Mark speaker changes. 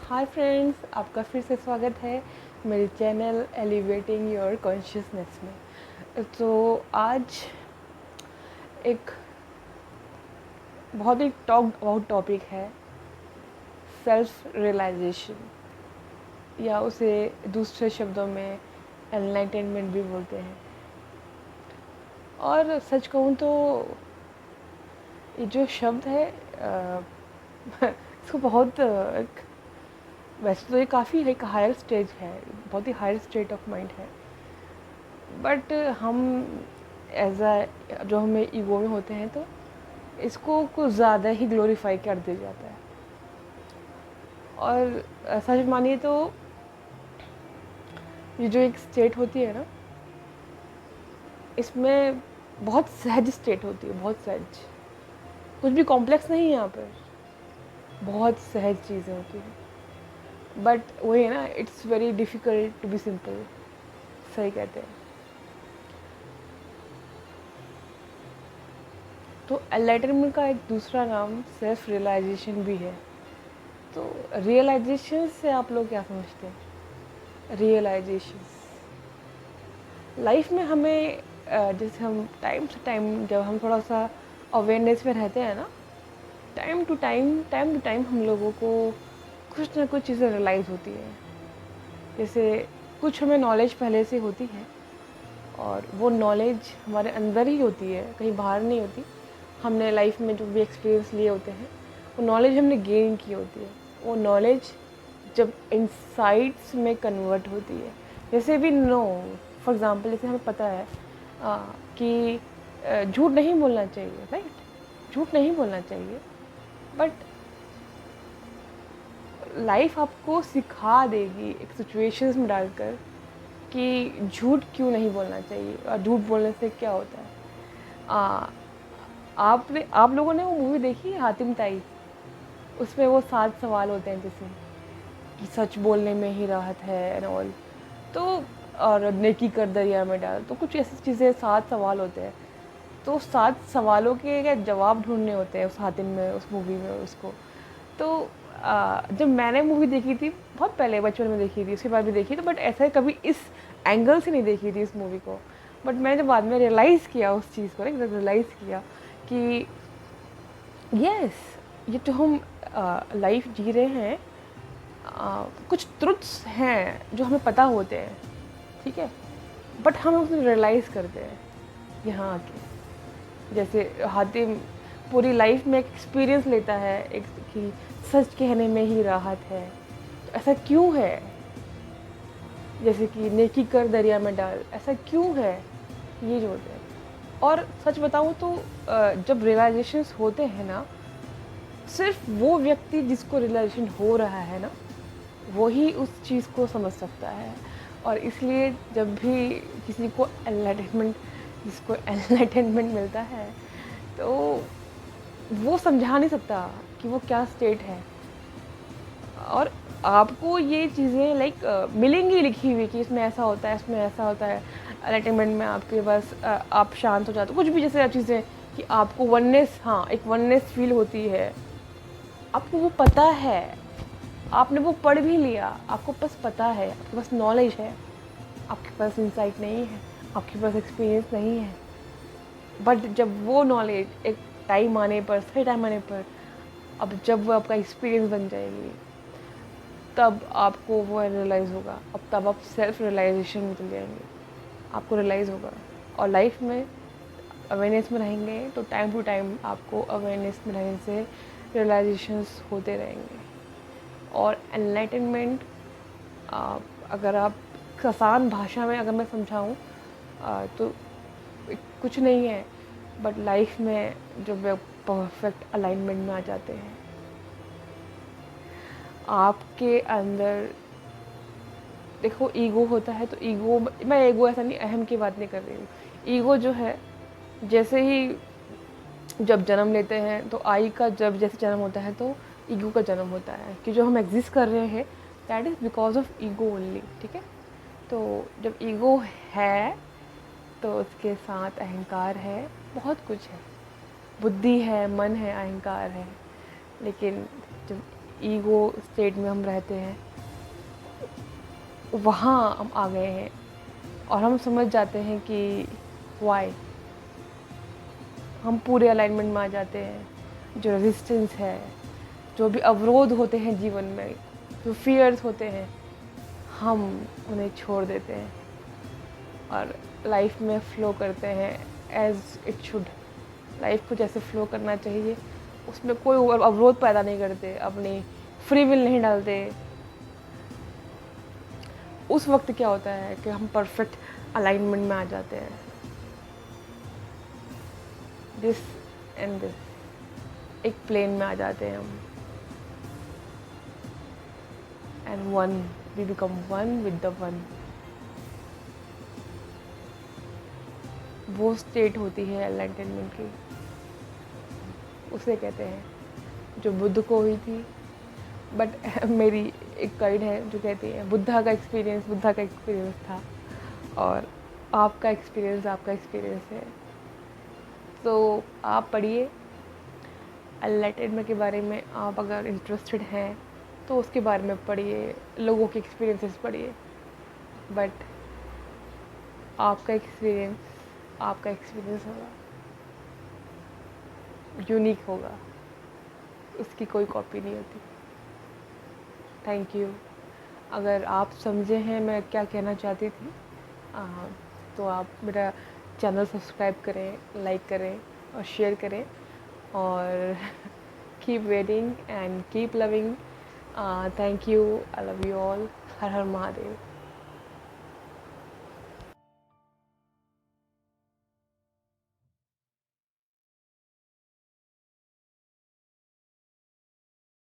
Speaker 1: Hi friends, आपका फिर से स्वागत है मेरे चैनल एलिवेटिंग योर कॉन्शियसनेस में। तो आज एक बहुत ही टॉक अबाउट टॉपिक है सेल्फ रियलाइजेशन, या उसे दूसरे शब्दों में एनलाइटनमेंट भी बोलते हैं। और सच कहूँ तो ये जो शब्द है इसको बहुत वैसे तो ये काफ़ी एक हायर स्टेज है, बहुत ही हायर स्टेट ऑफ माइंड है, बट हम एज अ जो हमें ईगो में होते हैं तो इसको कुछ ज़्यादा ही ग्लोरीफाई कर दिया जाता है। और सच मानिए तो ये जो एक स्टेट होती है ना, इसमें बहुत सहज स्टेट होती है, बहुत सहज, कुछ भी कॉम्प्लेक्स नहीं है यहाँ पर, बहुत सहज चीज़ें होती हैं। बट वही है ना, it's very difficult to be simple, सही कहते हैं। तो एनलाइटनमेंट का एक दूसरा नाम सेल्फ रियलाइजेशन भी है। तो रियलाइजेशन से आप लोग क्या समझते हैं? रियलाइजेशन लाइफ में हमें जैसे हम टाइम से टाइम जब हम थोड़ा सा अवेयरनेस में रहते हैं ना, टाइम टू टाइम हम लोगों को कुछ ना कुछ चीज़ें रियलाइज़ होती हैं। जैसे कुछ हमें नॉलेज पहले से होती है और वो नॉलेज हमारे अंदर ही होती है, कहीं बाहर नहीं होती। हमने लाइफ में जो भी एक्सपीरियंस लिए होते हैं वो नॉलेज हमने गेन की होती है। वो नॉलेज जब इंसाइट्स में कन्वर्ट होती है, जैसे भी नो फॉर एग्ज़ाम्पल, जैसे हमें पता है कि झूठ नहीं बोलना चाहिए, राइट? झूठ नहीं बोलना चाहिए, बट लाइफ आपको सिखा देगी एक सिचुएशंस में डालकर कि झूठ क्यों नहीं बोलना चाहिए और झूठ बोलने से क्या होता है। आप लोगों ने वो मूवी देखी है हातिम ताई? उसमें वो 7 सवाल होते हैं, जैसे कि सच बोलने में ही राहत है एंड ऑल, तो और नेकी कर दरिया में डाल, तो कुछ ऐसी चीज़ें, 7 सवाल होते हैं। तो 7 सवालों के क्या जवाब ढूंढने होते हैं उस हातिम में, उस मूवी में उसको। तो जब मैंने मूवी देखी थी बहुत पहले, बचपन में देखी थी, उसके बाद भी देखी, तो बट ऐसा कभी इस एंगल से नहीं देखी थी इस मूवी को। बट मैंने जब बाद में रियलाइज़ किया उस चीज़ को, रियलाइज़ किया कि यस, ये जो हम लाइफ जी रहे हैं, कुछ ट्रुथ्स हैं जो हमें पता होते हैं, ठीक है, बट हम उसे रियलाइज़ करते हैं यहाँ आके। जैसे हातिम पूरी लाइफ में एक एक्सपीरियंस लेता है, एक कि सच कहने में ही राहत है, तो ऐसा क्यों है? जैसे कि नेकी कर दरिया में डाल, ऐसा क्यों है? ये जो होते हैं। और सच बताऊँ तो जब रियलाइजेशंस होते हैं ना, सिर्फ वो व्यक्ति जिसको रियलाइजेशन हो रहा है ना, वही उस चीज़ को समझ सकता है। और इसलिए जब भी किसी को एनलाइटनमेंट मिलता है, तो वो समझा नहीं सकता कि वो क्या स्टेट है। और आपको ये चीज़ें लाइक मिलेंगी लिखी हुई कि इसमें ऐसा होता है, इसमें ऐसा होता है। एनलाइटनमेंट में आपके पास आप शांत हो जाते हो, कुछ भी जैसे चीज़ें कि आपको वननेस, हाँ, एक वननेस फील होती है, आपको वो पता है, आपने वो पढ़ भी लिया, आपको बस पता है, आपके पास नॉलेज है, आपके पास इंसाइट नहीं है, आपके पास एक्सपीरियंस नहीं है। बट जब वो नॉलेज एक टाइम आने पर, सही टाइम आने पर, अब जब वो आपका एक्सपीरियंस बन जाएगी, तब आपको वो रियलाइज़ होगा। अब तब आप सेल्फ रियलाइजेशन में चल जाएंगे, आपको रियलाइज़ होगा। और लाइफ में अवेयरनेस में रहेंगे तो टाइम टू टाइम आपको अवेयरनेस में रहने से रियलाइजेशंस होते रहेंगे। और एनलाइटनमेंट, अगर आप आसान भाषा में अगर मैं समझाऊँ, तो कुछ नहीं है, बट लाइफ में जब परफेक्ट अलाइनमेंट में आ जाते हैं, आपके अंदर देखो ईगो होता है, तो ईगो, मैं ईगो ऐसा नहीं, अहम की बात नहीं कर रही हूँ। ईगो जो है, जैसे ही जब जन्म लेते हैं तो आई का जब जैसे जन्म होता है तो ईगो का जन्म होता है, कि जो हम एग्जिस्ट कर रहे हैं that is because of ego only, ठीक है। तो जब ईगो है तो उसके साथ अहंकार है, बहुत कुछ है, बुद्धि है, मन है, अहंकार है। लेकिन जब ईगो स्टेट में हम रहते हैं, वहाँ हम आ गए हैं और हम समझ जाते हैं कि वाई हम पूरे अलाइनमेंट में आ जाते हैं। जो रेजिस्टेंस है, जो भी अवरोध होते हैं जीवन में, जो फियर्स होते हैं, हम उन्हें छोड़ देते हैं और लाइफ में फ़्लो करते हैं एज़ इट शुड। लाइफ को जैसे फ़्लो करना चाहिए, उसमें कोई अवरोध पैदा नहीं करते, अपनी फ्री विल नहीं डालते। उस वक्त क्या होता है कि हम परफेक्ट अलाइनमेंट में आ जाते हैं। दिस एंड दिस एक प्लेन में आ जाते हैं हम, and one, we become one with the one. वो स्टेट होती है एनलाइटनमेंट की, उसे कहते हैं, जो बुद्ध को हुई थी। बट मेरी एक गाइड है जो कहती है बुद्धा का एक्सपीरियंस था और आपका एक्सपीरियंस है। तो आप पढ़िए एनलाइटनमेंट के बारे में। आप अगर इंटरेस्टेड हैं तो उसके बारे में पढ़िए, लोगों के एक्सपीरियंसेस पढ़िए। बट आपका एक्सपीरियंस होगा, यूनिक होगा, उसकी कोई कॉपी नहीं होती। Thank you. अगर आप समझे हैं मैं क्या कहना चाहती थी, तो आप मेरा चैनल सब्सक्राइब करें, लाइक करें और शेयर करें और keep waiting and keep loving. Thank you, I love you all. Her her Mahadev.